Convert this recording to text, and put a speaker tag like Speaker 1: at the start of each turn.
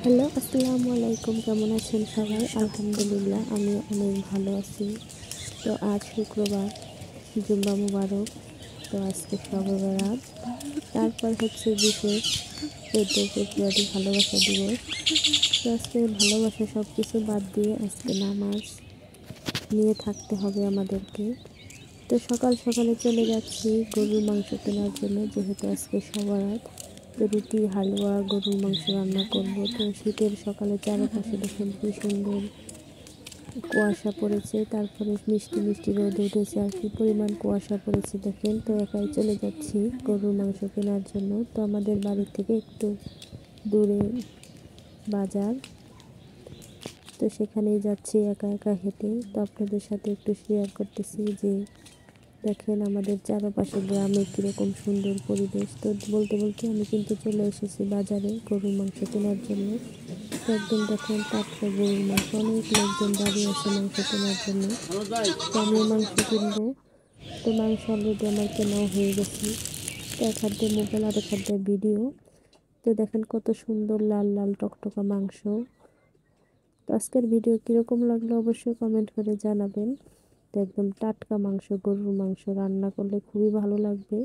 Speaker 1: Hello, আসসালামু আলাইকুম। কেমন আছেন সবাই? আলহামদুলিল্লাহ, আমি অনেক ভালো আছি। তো আজ শুক্রবার, জুম্মা মুবারক। তো আজকে শবে বরাত, তারপর হচ্ছে বিশেষ 14 ফেব্রুয়ারি ভালোবাসা দিবস। তো আজকে ভালোবাসা সব কিছু বাদ দিয়ে আজকে নামাজ নিয়ে থাকতে হবে আমাদেরকে। তো সকাল সকালে চলে যাচ্ছি গরুর মাংস কেনার জন্য, যেহেতু আজকে সবারাত। তো রুটি, হালুয়া, গরুর মাংস রান্না করব। তো শীতের সকালে চারপাশে দেখেন কি সুন্দর কুয়াশা পড়েছে, তারপরে মিষ্টি মিষ্টি রোদ উঠেছে, আর কি পরিমাণ কুয়াশা পড়েছে দেখেন। তো একাই চলে যাচ্ছি গরুর মাংস কেনার জন্য। তো আমাদের বাড়ি থেকে একটু দূরে বাজার, তো সেখানেই যাচ্ছি একা একা হেঁটে। তো আপনাদের সাথে একটু শেয়ার করতেছি যে দেখেন আমাদের চারপাশে গ্রামে কিরকম সুন্দর পরিবেশ। তো বলতে বলতে আমি কিন্তু চলে এসেছি বাজারে গরুর মাংস কেনার জন্য। তো একদম দেখেন টাটকা গরুর মাংস, অনেক লোকজন দাঁড়িয়ে আছে মাংস কেনার জন্য। তো আমিও মাংস কিনবো। তো মাংস অলরেডি আমার কেনাও হয়ে গেছে। তো এক হাত দিয়ে মোবাইল আর এক হাত দিয়ে ভিডিও। তো দেখেন কত সুন্দর লাল লাল টকটকা মাংস। তো আজকের ভিডিও কিরকম লাগলো অবশ্যই কমেন্ট করে জানাবেন। তো একদম টাটকা মাংস, গরুর মাংস রান্না করলে খুবই ভালো লাগবে।